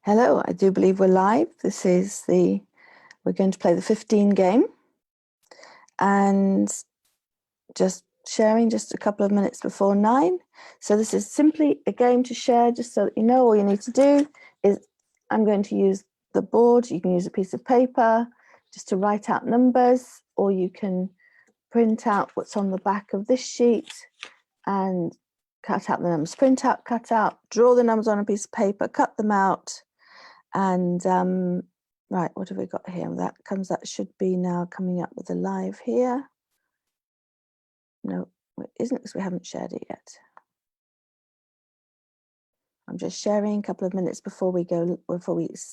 Hello, I do believe we're live. We're going to play the 15 game and just sharing just a couple of minutes before 9. So this is simply a game to share, just so that you know. All you need to do is I'm going to use the board. You can use a piece of paper just to write out numbers, or you can print out what's on the back of this sheet and cut out the numbers. Print out, cut out, draw the numbers on a piece of paper, cut them out. And right, what have we got here? That should be now coming up with a live here. No, it isn't, because we haven't shared it yet. I'm just sharing a couple of minutes before we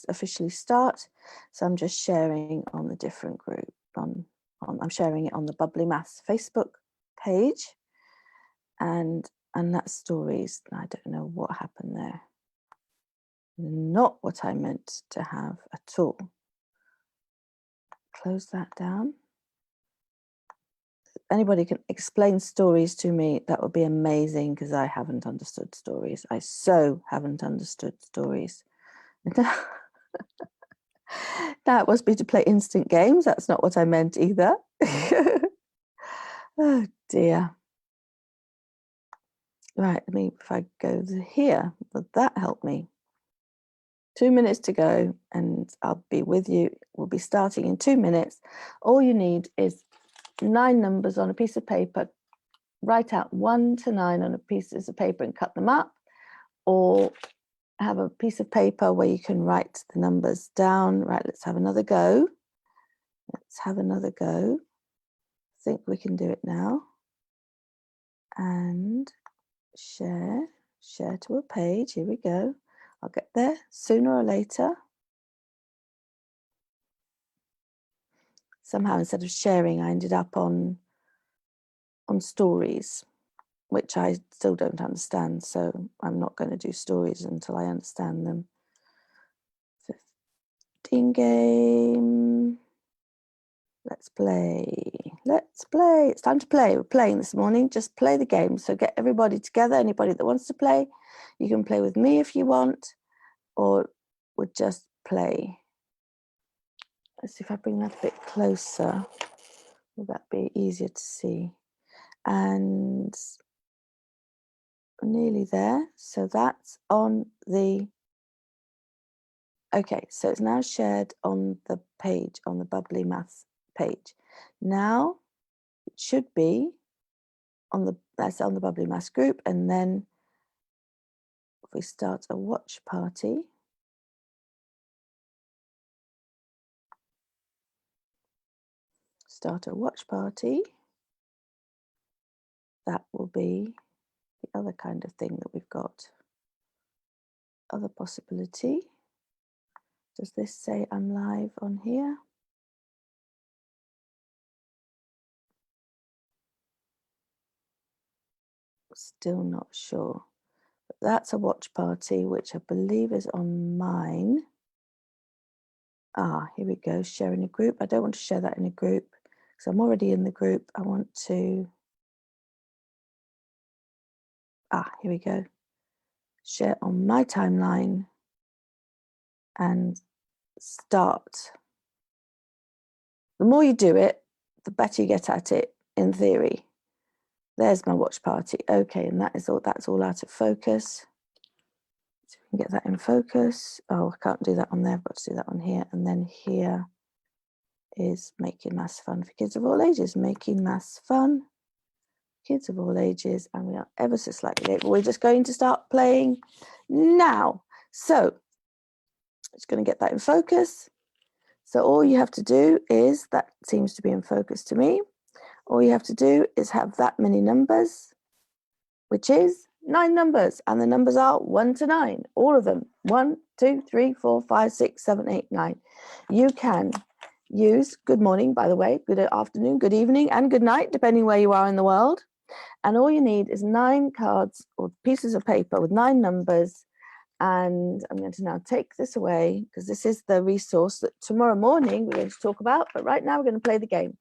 officially start. So I'm just sharing on the different group. I'm sharing it on the Bubbly Maths Facebook page, and that's stories. I don't know what happened there. Not what I meant to have at all. Close that down. Anybody can explain stories to me, that would be amazing, because I haven't understood stories. I so haven't understood stories. That must be to play instant games. That's not what I meant either. Oh dear. Right, if I go here, would that help me? 2 minutes to go and I'll be with you. We'll be starting in 2 minutes. All you need is 9 numbers on a piece of paper. Write out 1 to 9 on a piece of paper and cut them up, or have a piece of paper where you can write the numbers down. Right, let's have another go. Let's have another go. I think we can do it now. And share to a page. Here we go. I'll get there sooner or later. Somehow, instead of sharing, I ended up on stories, which I still don't understand. So I'm not going to do stories until I understand them. 15 game. Let's play. Let's play. It's time to play. We're playing this morning. Just play the game. So get everybody together. Anybody that wants to play, you can play with me if you want, or would just play. Let's see if I bring that a bit closer. Will that be easier to see? And we're nearly there. So that's on the... Okay, so it's now shared on the page, on the Bubbly Maths page. Now it should be that's on the Bubbly Maths group, and then if we start a watch party, that will be the other kind of thing that we've got. Other possibility. Does this say I'm live on here? Still not sure. But that's a watch party, which I believe is on mine. Ah, here we go, sharing a group. I don't want to share that in a group because I'm already in the group. I want to... here we go. Share on my timeline and start. The more you do it, the better you get at it, in theory. There's my watch party. Okay, and that's all out of focus. So we can get that in focus. Oh, I can't do that on there. I've got to do that on here. And then here is making maths fun for kids of all ages. Making maths fun, kids of all ages. And we are ever so slightly late, but we're just going to start playing now. So it's going to get that in focus. So all you have to do is, that seems to be in focus to me. All you have to do is have that many numbers, which is 9 numbers. And the numbers are 1 to 9, all of them. 1, 2, 3, 4, 5, 6, 7, 8, 9. You can use good morning, by the way, good afternoon, good evening, and good night, depending where you are in the world. And all you need is 9 cards or pieces of paper with 9 numbers. And I'm going to now take this away, because this is the resource that tomorrow morning we're going to talk about. But right now we're going to play the game.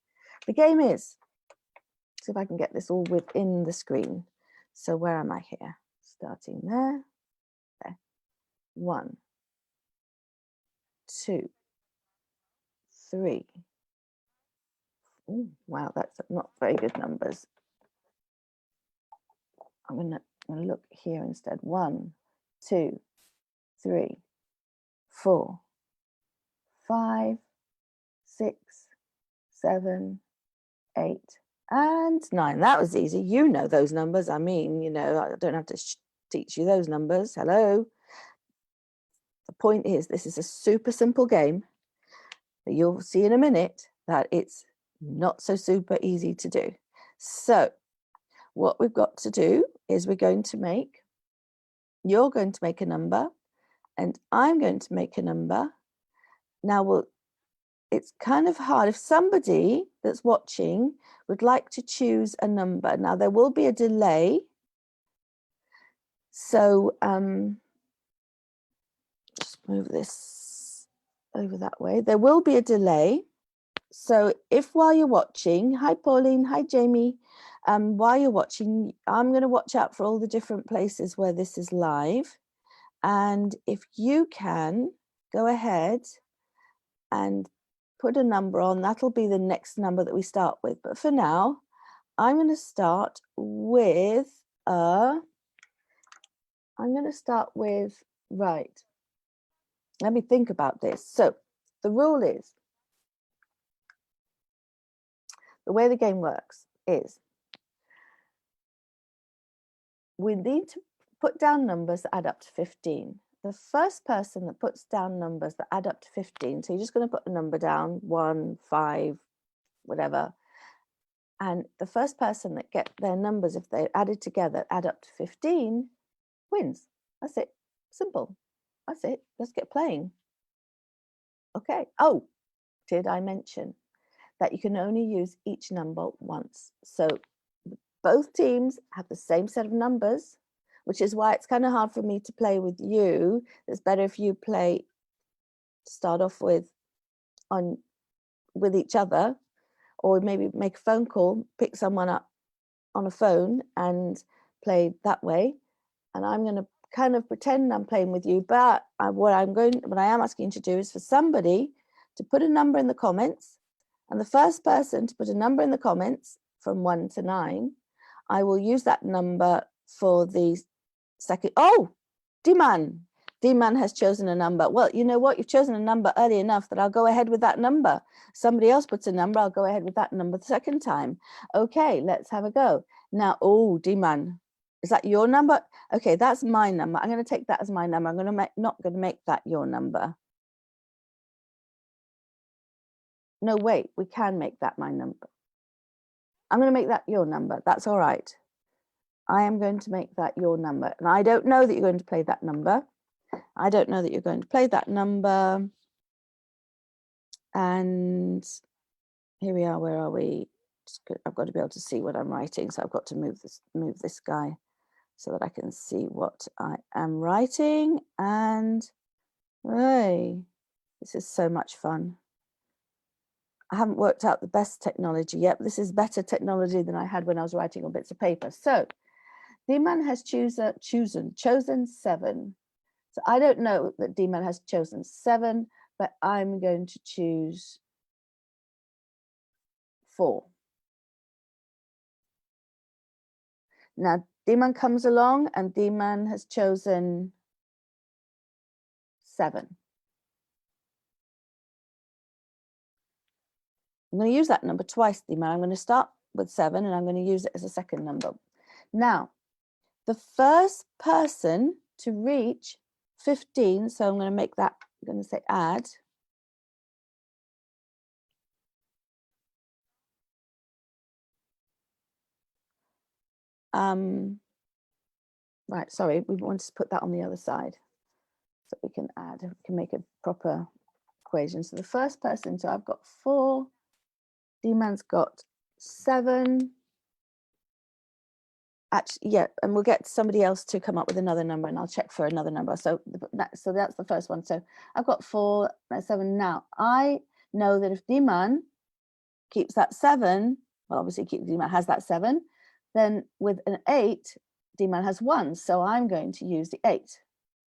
The game is, see if I can get this all within the screen. So where am I here? Starting there. 1, 2, 3. Oh, wow, that's not very good numbers. I'm gonna look here instead. 1, 2, 3, 4, 5, 6, 7, 8, and 9. That was easy. You know those numbers. I mean, you know, I don't have to teach you those numbers. Hello. The point is, this is a super simple game that you'll see in a minute that it's not so super easy to do. So what we've got to do is you're going to make a number and I'm going to make a number. Now it's kind of hard if somebody that's watching would like to choose a number. Now there will be a delay. So just move this over that way. There will be a delay. So if while you're watching, hi Pauline, hi Jamie, while you're watching, I'm going to watch out for all the different places where this is live. And if you can go ahead and put a number on, that'll be the next number that we start with. But for now, I'm going to start with right. Let me think about this. So the rule is, the way the game works is we need to put down numbers that add up to 15. The first person that puts down numbers that add up to 15, so you're just going to put a number down, 1, 5, whatever. And the first person that get their numbers, if they're added together, add up to 15, wins. That's it. Simple. That's it. Let's get playing. Okay. Oh, did I mention that you can only use each number once? So both teams have the same set of numbers, which is why it's kind of hard for me to play with you. It's better if you start off with each other, or maybe make a phone call, pick someone up on a phone and play that way. And I'm going to kind of pretend I'm playing with you, but what I am asking you to do is for somebody to put a number in the comments, and the first person to put a number in the comments from 1 to 9, I will use that number for the second. Oh, D-Man has chosen a number. Well, you know what? You've chosen a number early enough that I'll go ahead with that number. Somebody else puts a number, I'll go ahead with that number the second time. Okay, let's have a go. Now, oh, D-Man, is that your number? Okay, that's my number. I'm going to take that as my number. I'm not going to make that your number. No, wait, we can make that my number. I'm going to make that your number. That's all right. I am going to make that your number. And I don't know that you're going to play that number. I don't know that you're going to play that number. And here we are. Where are we? I've got to be able to see what I'm writing. So I've got to move this guy so that I can see what I am writing. And hey, this is so much fun. I haven't worked out the best technology yet, but this is better technology than I had when I was writing on bits of paper. So D-Man has chosen 7. So I don't know that D-Man has chosen 7, but I'm going to choose 4. Now D-Man comes along and D-Man has chosen 7. I'm going to use that number twice, D-Man. I'm going to start with 7 and I'm going to use it as a second number. Now, the first person to reach 15, so I'm going to make that, I'm going to say add. Right, sorry, we want to put that on the other side so we can add, we can make a proper equation. So the first person, so I've got 4, D-Man's got 7. Actually, yeah, and we'll get somebody else to come up with another number and I'll check for another number. So that's the first one. So I've got 4, that's 7. Now, I know that if D-Man keeps that 7, well, obviously D-Man has that 7, then with an 8, D-Man has 1. So I'm going to use the 8.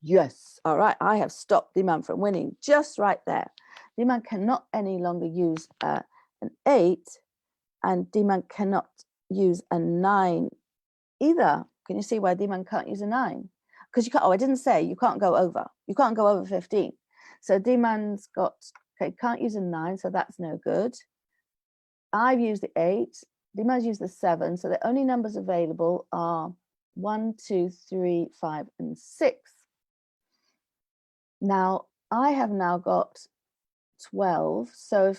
Yes. All right. I have stopped D-Man from winning just right there. D-Man cannot any longer use an 8, and D-Man cannot use a 9 either. Can you see why D-Man can't use a 9? Because you can't, I didn't say you can't go over. You can't go over 15. So D-Man's got, okay, can't use a 9, so that's no good. I've used the 8. D-Man's used the 7. So the only numbers available are 1, 2, 3, 5, and 6. Now, I have now got 12. So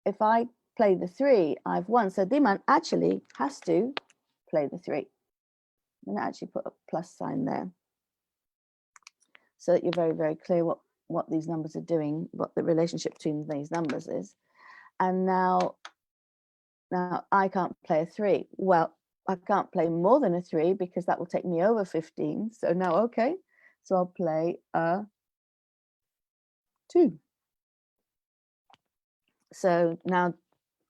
if I play the 3, I've won. So D-Man actually has to play the 3. I'm going to actually put a plus sign there so that you're very, very clear what these numbers are doing, what the relationship between these numbers is. And now I can't play a 3. Well, I can't play more than a 3 because that will take me over 15. So now, okay, so I'll play a 2. So now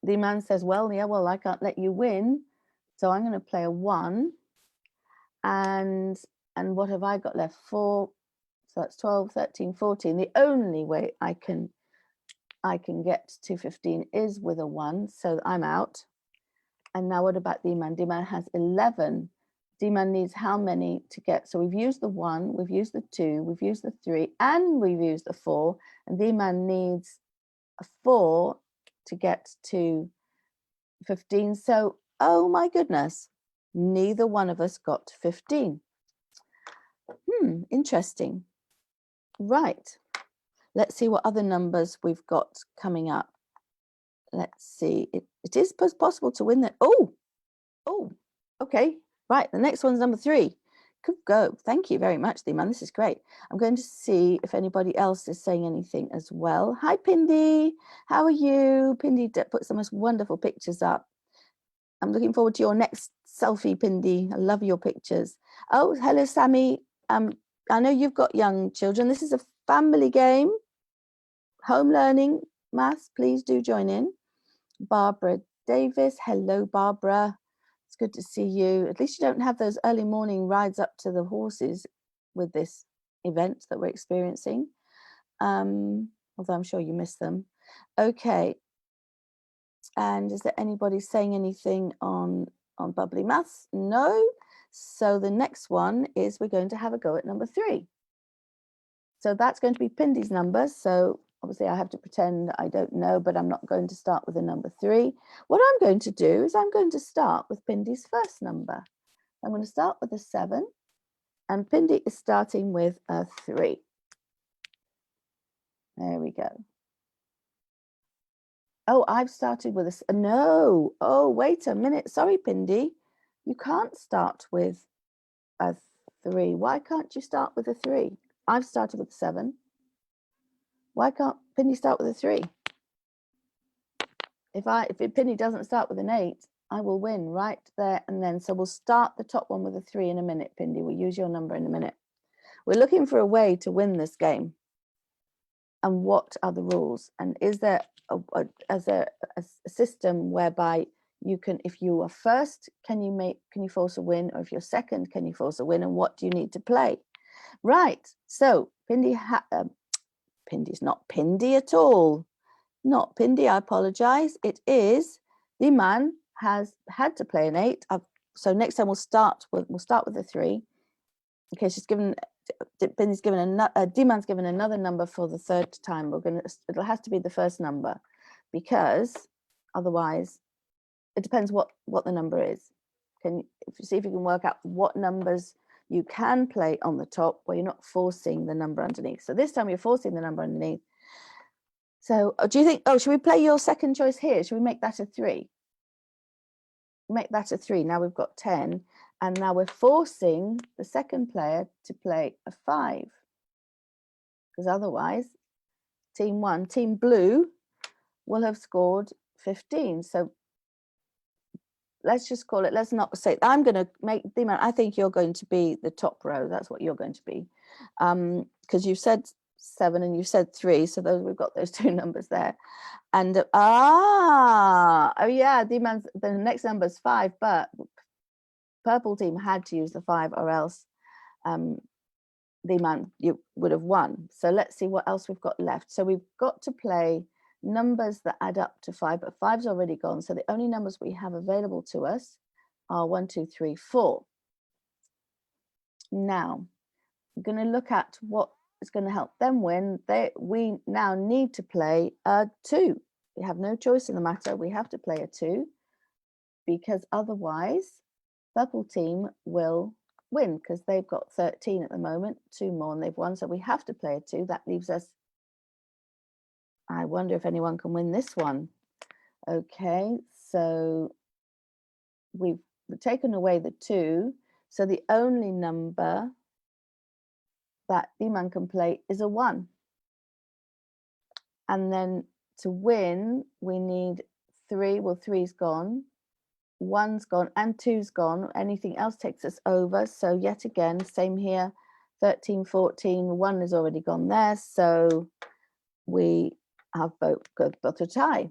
the man says, well, yeah, well, I can't let you win. So I'm going to play a 1. And what have I got left? 4. So that's 12, 13, 14. The only way I can get to 15 is with a 1. So I'm out. And now what about D-Man? D-Man has 11. D-Man needs how many to get? So we've used the 1, we've used the 2, we've used the 3, and we've used the 4. And D-Man needs a 4 to get to 15. So, oh my goodness, neither one of us got 15. Interesting. Right. Let's see what other numbers we've got coming up. Let's see. It is possible to win that. Oh, okay. Right. The next one's number 3. Good go. Thank you very much, D-Man. This is great. I'm going to see if anybody else is saying anything as well. Hi, Pindy. How are you? Pindy puts the most wonderful pictures up. I'm looking forward to your next selfie, Pindy. I love your pictures. Oh, hello, Sammy. I know you've got young children. This is a family game. Home learning, maths, please do join in. Barbara Davis. Hello, Barbara. It's good to see you. At least you don't have those early morning rides up to the horses with this event that we're experiencing. Although I'm sure you miss them. Okay. And is there anybody saying anything on Bubbly Maths? No. So the next one is we're going to have a go at number 3. So that's going to be Pindy's number. So obviously I have to pretend I don't know, but I'm not going to start with a number 3. What I'm going to do is I'm going to start with Pindy's first number. I'm going to start with a 7, and Pindy is starting with a 3. There we go. Oh, I've started with a, no. Oh, wait a minute. Sorry, Pindy. You can't start with a 3. Why can't you start with a 3? I've started with a 7. Why can't Pindy start with a 3? If Pindy doesn't start with an 8, I will win right there and then. So we'll start the top one with a 3 in a minute, Pindy. We'll use your number in a minute. We're looking for a way to win this game. And what are the rules? And is there a system whereby you can, if you are first, can you force a win? Or if you're second, can you force a win? And what do you need to play? Right. So Pindy's not Pindy at all. Not Pindy, I apologize. It is the man has had to play an 8. So next time we'll start with a 3. Okay, Pindy's given another, D-Man's given another number for the 3rd time. It'll have to be the first number, because otherwise it depends what the number is. If you see if you can work out what numbers you can play on the top where you're not forcing the number underneath. So this time you're forcing the number underneath. So do you think, should we play your second choice here? Should we make that a 3? Make that a 3. Now we've got 10. And now we're forcing the second player to play a 5. Because otherwise, team blue, will have scored 15. So let's just call it, let's not say, I'm going to make, D-Man, I think you're going to be the top row. That's what you're going to be. Because you said 7 and you said 3. So we've got those 2 numbers there. And, oh yeah, D-Man's, the next number is 5, but purple team had to use the 5 or else the amount you would have won. So let's see what else we've got left. So we've got to play numbers that add up to 5, but 5's already gone. So the only numbers we have available to us are 1, 2, 3, 4. Now, we're going to look at what is going to help them win. We now need to play a 2. We have no choice in the matter. We have to play a 2 because otherwise purple team will win because they've got 13 at the moment, 2 more and they've won. So we have to play a 2. That leaves us, I wonder if anyone can win this one. Okay, so we've taken away the 2. So the only number that D-Man can play is a 1. And then to win, we need 3. Well, 3's gone, 1's gone, and 2's gone. Anything else takes us over. So yet again, same here, 13, 14, 1 is already gone there. So we have both got a tie.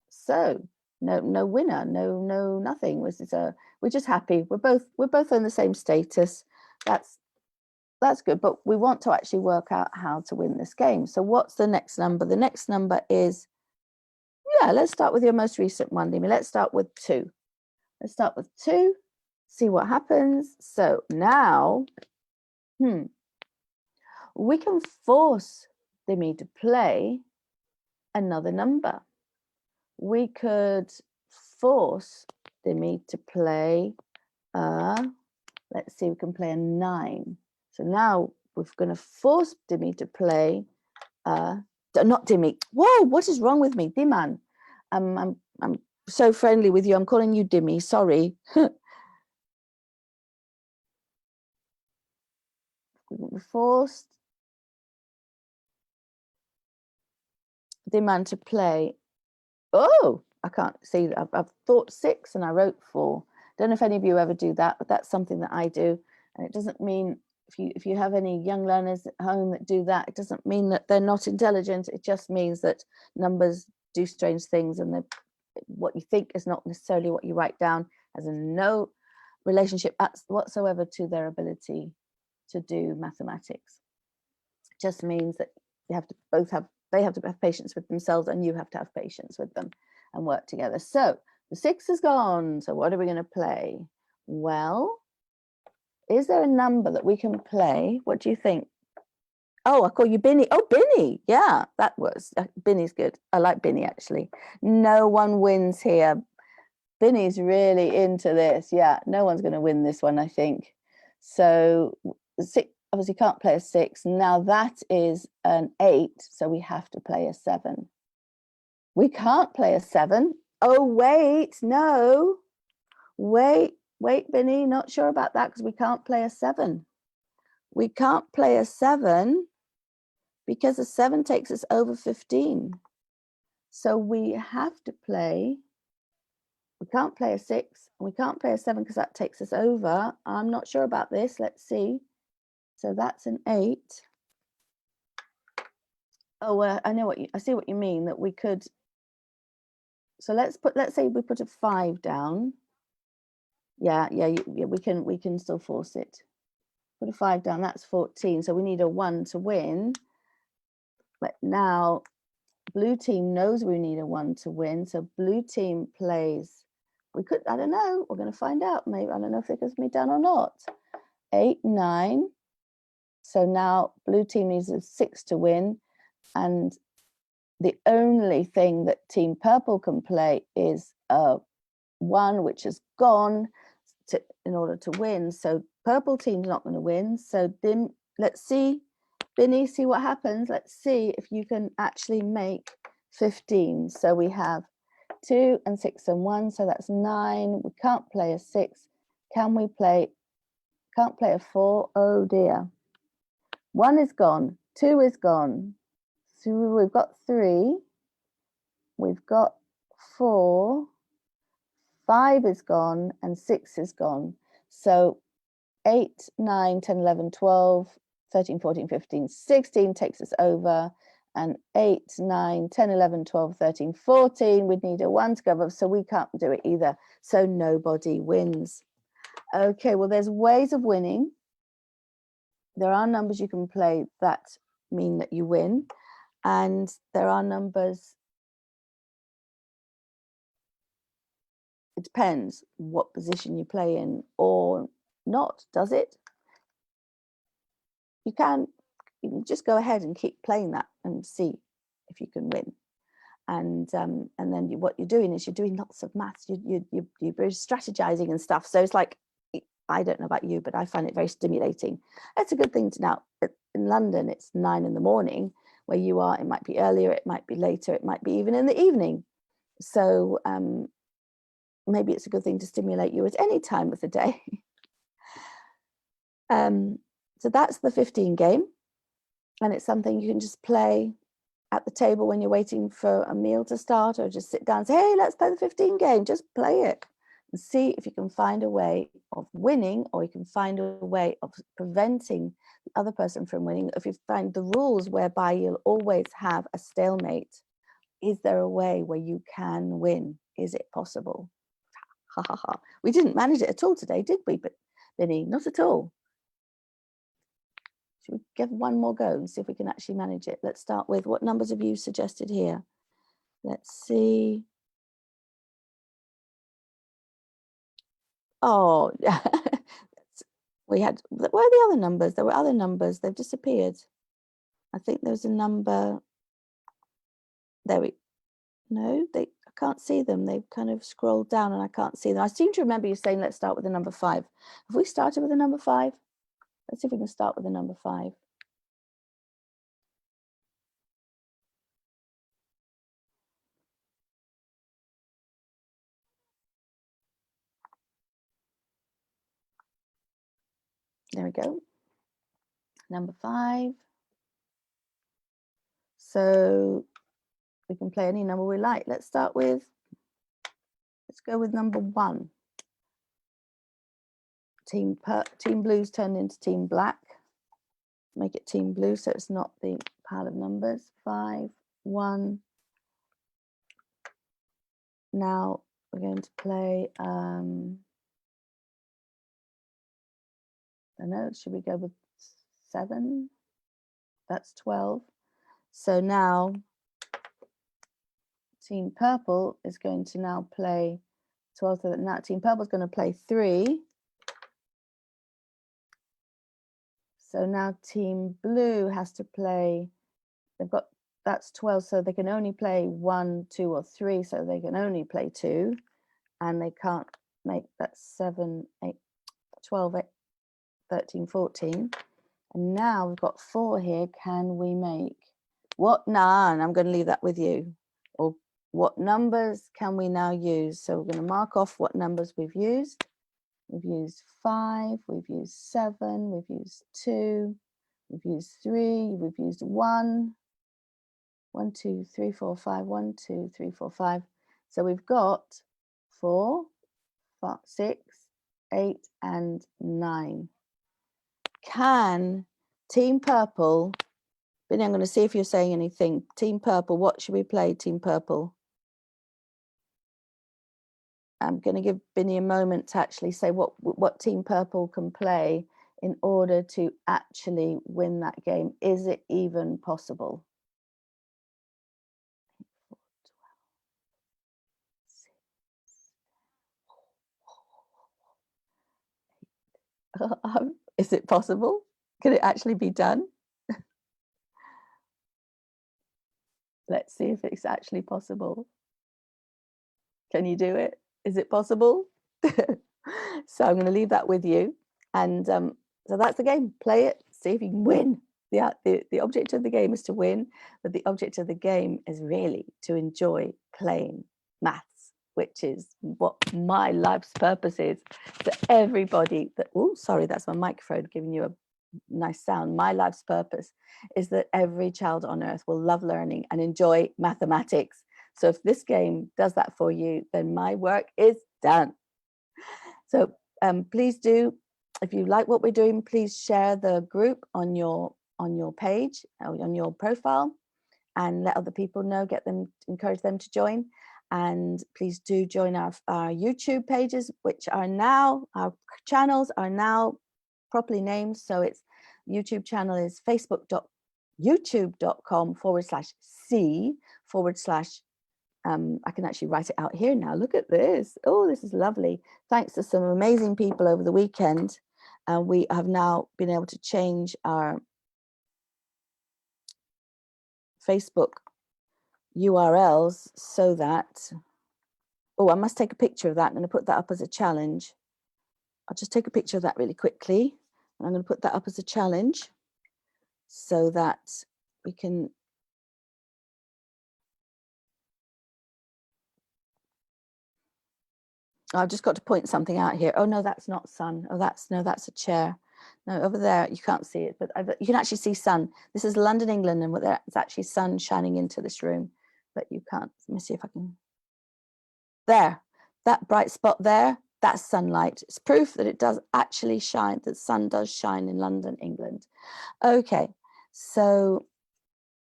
So no winner, no nothing. We're just happy. We're both on the same status. That's good, but we want to actually work out how to win this game. So what's the next number? The next number is, yeah, let's start with your most recent one, Dimi. Let's start with 2. Let's start with 2, see what happens. So now, we can force Dimi to play another number. We could force Dimi to play, let's see, we can play a 9. So now we're going to force Dimi to play, not Dimi. Whoa, what is wrong with me? Diman. I'm so friendly with you. I'm calling you Dimi. Sorry. We forced Diman to play. Oh, I can't see. I've thought 6 and I wrote 4. Don't know if any of you ever do that, but that's something that I do. And it doesn't mean, if you have any young learners at home that do that, it doesn't mean that they're not intelligent. It just means that numbers do strange things, and what you think is not necessarily what you write down, has no relationship whatsoever to their ability to do mathematics. It just means that you have to they have to have patience with themselves, and you have to have patience with them and work together. So the 6 is gone. So what are we going to play? Well, is there a number that we can play? What do you think? Oh, I call you Binny. Oh, Binny. Yeah, that works. Binny's good. I like Binny, actually. No one wins here. Binny's really into this. Yeah, no one's going to win this one, I think. So 6, obviously can't play a 6. Now that is an 8, so we have to play a 7. We can't play a 7. Oh, wait, no. Wait, Binny, not sure about that because we can't play a 7. We can't play a 7 because a 7 takes us over 15. So we have to play, we can't play a 6, and we can't play a 7 because that takes us over. I'm not sure about this. Let's see. So that's an 8. Oh, I know I see what you mean, that we could. So let's say we put a 5 down. Yeah, we can still force it. Put a 5 down, that's 14. So we need a 1 to win. But now blue team knows we need a 1 to win. So blue team plays, we could, I don't know, we're going to find out. Maybe, I don't know if it gives me done or not. 8, 9. So now blue team needs a 6 to win. And the only thing that team purple can play is a 1, which is gone in order to win. So purple team's not going to win. So let's see, Binny, see what happens. Let's see if you can actually make 15. So we have 2 and 6 and 1. So that's 9. We can't play a 6. Can we play? Can't play a 4. Oh dear. 1 is gone. 2 is gone. So we've got 3. We've got 4. 5 is gone and 6 is gone. So 8, 9, 10, 11, 12, 13, 14, 15, 16 takes us over. And 8, 9, 10, 11, 12, 13, 14, we'd need a 1 to go over, so we can't do it either. So nobody wins. Okay, well, there's ways of winning. there are numbers you can play that mean that you win, and there are numbers, it depends what position you play in or not, does it? You can just go ahead and keep playing that and see if you can win. And then what you're doing is you're doing lots of maths. You're strategizing and stuff. So it's like, I don't know about you, but I find it very stimulating. It's a good thing to know. In London, it's 9 in the morning. Where you are, it might be earlier, it might be later, it might be even in the evening. So maybe it's a good thing to stimulate you at any time of the day. So that's the 15 game. And it's something you can just play at the table when you're waiting for a meal to start, or just sit down and say, hey, let's play the 15 game. Just play it and see if you can find a way of winning, or you can find a way of preventing the other person from winning. If you find the rules whereby you'll always have a stalemate, is there a way where you can win? Is it possible? Ha ha ha. We didn't manage it at all today, did we? But Vinny, not at all. Should we give one more go and see if we can actually manage it? Let's start with, what numbers have you suggested here? Let's see. Oh, we had, where are the other numbers? There were other numbers, they've disappeared. I think there was a number, no, I can't see them. They've kind of scrolled down and I can't see them. I seem to remember you saying, let's start with the number 5. Have we started with the number 5? Let's see if we can start with the number 5. There we go. Number 5. So we can play any number we like. Let's go with number 1. Team Blue's turned into Team Black. Make it Team Blue so it's not the pile of numbers. 5, 1. Now we're going to play, I don't know, should we go with 7? That's 12. So now Team Purple is going to now play 12. So now Team Purple is going to play 3. So now Team Blue has to play, that's 12, so they can only play 1, 2, or 3, so they can only play 2, and they can't make that 7, 8, 12, 8, 13, 14. And now we've got 4 here. Can we make what? Nah, and I'm going to leave that with you. Or what numbers can we now use? So we're going to mark off what numbers we've used. We've used 5, we've used 7, we've used 2, we've used 3, we've used 1. 1, 2, 3, 4, 5. 1, 2, 3, 4, 5. So we've got 4, 5, 6, 8, and 9. Can Team Purple, Vinny, I'm going to see if you're saying anything. Team Purple, what should we play, Team Purple? I'm going to give Vinny a moment to actually say what Team Purple can play in order to actually win that game. Is it even possible? 12, is it possible? Can it actually be done? Let's see if it's actually possible. Can you do it? Is it possible? So I'm going to leave that with you. And so that's the game. Play it, see if you can win. The object of the game is to win, but the object of the game is really to enjoy playing maths, which is what my life's purpose is. So everybody that, oh, sorry, that's my microphone giving you a nice sound. My life's purpose is that every child on earth will love learning and enjoy mathematics. So if this game does that for you, then my work is done. So please do, if you like what we're doing, please share the group on your page, on your profile, and let other people know, encourage them to join. And please do join our YouTube pages, which are now, our channels are now properly named. So it's YouTube channel is youtube.com/c/ I can actually write it out here now. Look at this. Oh, this is lovely. Thanks to some amazing people over the weekend. We have now been able to change our Facebook URLs so that, oh, I must take a picture of that. I'm going to put that up as a challenge. I'll just take a picture of that really quickly. And I'm going to put that up as a challenge so that we can I've just got to point something out here. Oh no, that's not sun. Oh, that's a chair. No, over there you can't see it, but you can actually see sun. This is London, England, and there's actually sun shining into this room, but you can't. Let me see if I can. There, that bright spot there, that's sunlight. It's proof that it does actually shine, that sun does shine in London, England. Okay, so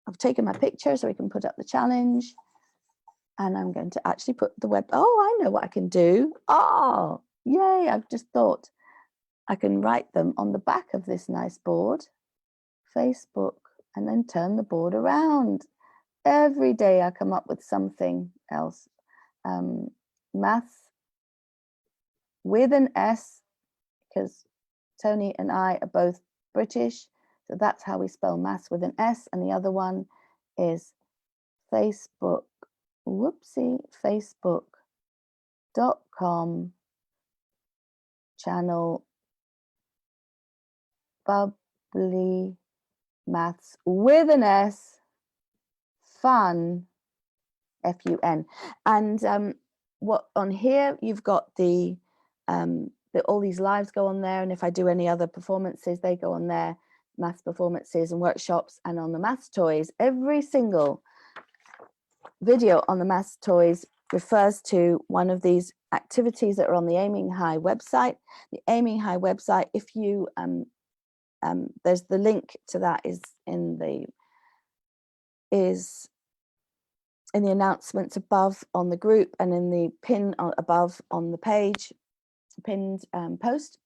I've taken my picture so we can put up the challenge. And I'm going to actually put the web. Oh, I know what I can do. Oh, yay. I've just thought I can write them on the back of this nice board, Facebook, and then turn the board around. Every day I come up with something else. Maths with an S, because Tony and I are both British. So that's how we spell maths with an S. And the other one is Facebook. Whoopsie, facebook.com channel bubbly maths with an S, fun, FUN. And what on here you've got the all these lives go on there, and if I do any other performances, they go on there, maths performances and workshops. And on the maths toys, every single video on the maths toys refers to one of these activities that are on the Aiming High website. The Aiming High website, if you there's the link to that is in the announcements above on the group, and in the pin above on the page, pinned post,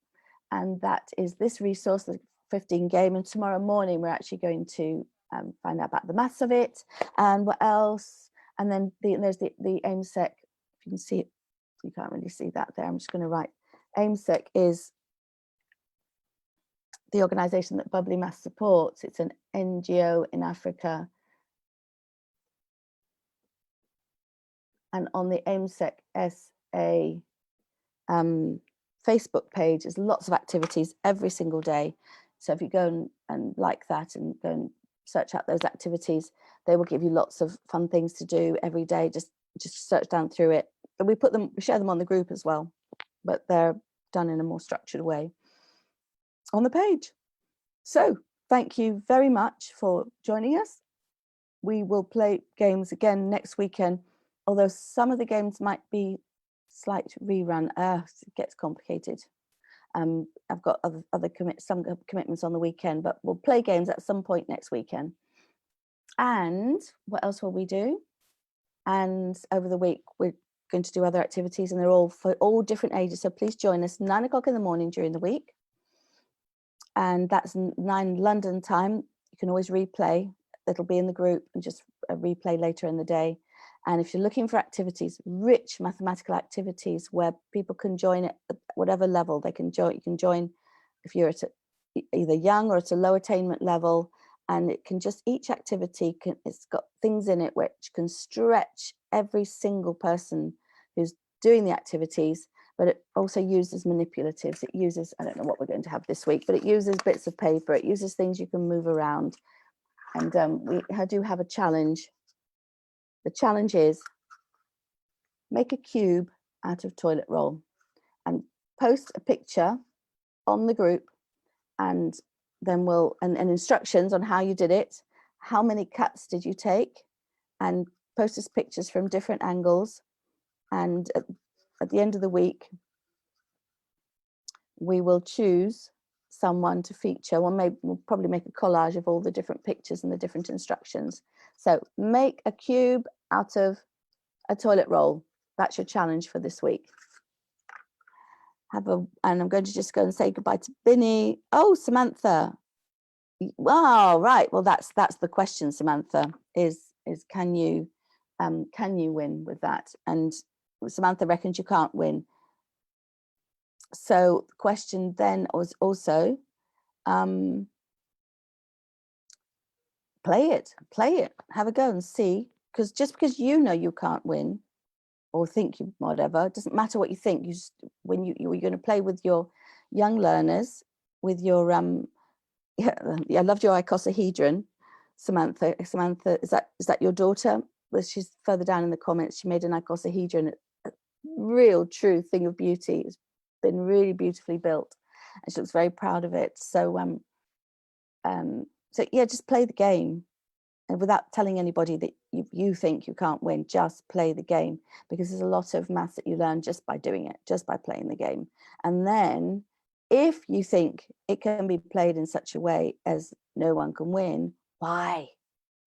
and that is this resource, the 15 game. And tomorrow morning we're actually going to find out about the maths of it and what else. And then there's the AIMSEC. If you can see it, you can't really see that there. I'm just going to write. AIMSEC is the organization that Bubbly Maths supports. It's an NGO in Africa. And on the AIMSEC SA Facebook page, there's lots of activities every single day. So if you go and like that and go and search out those activities, they will give you lots of fun things to do every day. Just search down through it. And we share them on the group as well, but they're done in a more structured way on the page. So thank you very much for joining us. We will play games again next weekend, although some of the games might be slight rerun. It gets complicated. I've got some commitments on the weekend, but we'll play games at some point next weekend. And what else will we do? And over the week, we're going to do other activities, and they're all for all different ages. So please join us 9 o'clock in the morning during the week. And that's 9 London time. You can always replay. It'll be in the group and just replay later in the day. And if you're looking for activities, rich mathematical activities where people can join at whatever level they can join, you can join if you're at either young or at a low attainment level. And it can just, each activity it's got things in it which can stretch every single person who's doing the activities, but it also uses manipulatives. It uses, I don't know what we're going to have this week, but it uses bits of paper. It uses things you can move around. And we do have a challenge. The challenge is make a cube out of toilet roll and post a picture on the group, and then and instructions on how you did it. How many cuts did you take? And post us pictures from different angles. And at the end of the week, we will choose someone to feature. We'll probably make a collage of all the different pictures and the different instructions. So make a cube out of a toilet roll. That's your challenge for this week. And I'm going to just go and say goodbye to Binny. Oh, Samantha. Wow, right. Well, that's the question, Samantha. Is can you win with that? And Samantha reckons you can't win. So the question then was also, play it, have a go and see. Because just because you know you can't win, or think you whatever, it doesn't matter what you think. You just, when you're going to play with your young learners, with your yeah, I loved your icosahedron, Samantha. Samantha, is that your daughter? Well, she's further down in the comments. She made an icosahedron, a real true thing of beauty. It's been really beautifully built, and she looks very proud of it. So so yeah, just play the game, and without telling anybody that you think you can't win, just play the game, because there's a lot of maths that you learn just by doing it, just by playing the game. And then if you think it can be played in such a way as no one can win, why?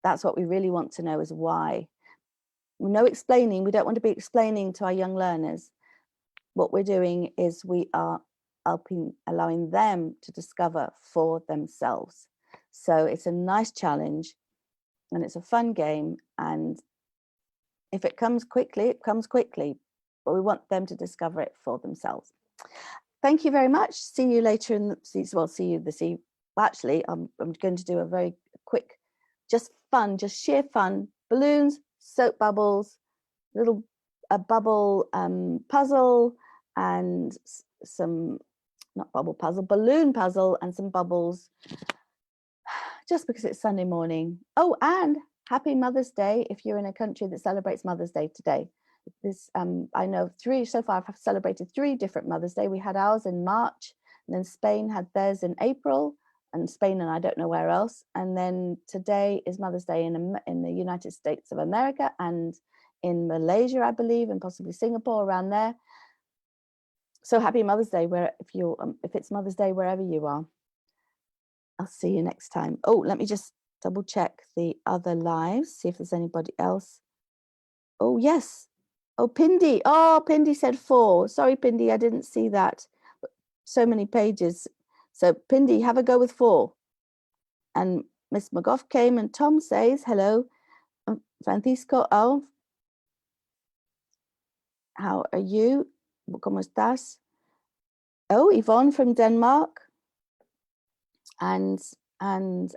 That's what we really want to know, is why. No explaining. We don't want to be explaining to our young learners. What we're doing is we are allowing them to discover for themselves. So it's a nice challenge, and it's a fun game, and if it comes quickly, it comes quickly, but we want them to discover it for themselves. Thank you very much. See you later in the, well, see you this evening. Actually, I'm going to do a very quick, just fun, just sheer fun, balloons, soap bubbles, little bubble puzzle, and some, not bubble puzzle, balloon puzzle, and some bubbles, just because it's Sunday morning. Oh, and happy Mother's Day if you're in a country that celebrates Mother's Day today. This I know so far I've celebrated 3 different Mother's Day. We had ours in March, and then Spain had theirs in April, and Spain and I don't know where else. And then today is Mother's Day in the United States of America, and in Malaysia, I believe, and possibly Singapore, around there. So happy Mother's Day, if it's Mother's Day wherever you are. I'll see you next time. Oh, let me just double check the other lives, see if there's anybody else. Oh, yes. Oh, Pindi. Oh, Pindi said 4. Sorry, Pindi, I didn't see that. So many pages. So Pindi, have a go with 4. And Miss McGough came, and Tom says, hello. Francisco, oh, how are you? ¿Cómo estás? Oh, Yvonne from Denmark. And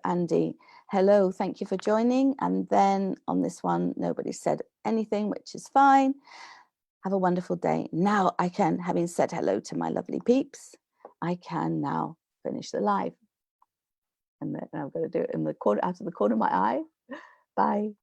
Andy, hello, thank you for joining. And then on this one, nobody said anything, which is fine. Have a wonderful day. Now I can, having said hello to my lovely peeps, I can now finish the live. And then I'm going to do it in the corner, out of the corner of my eye. Bye.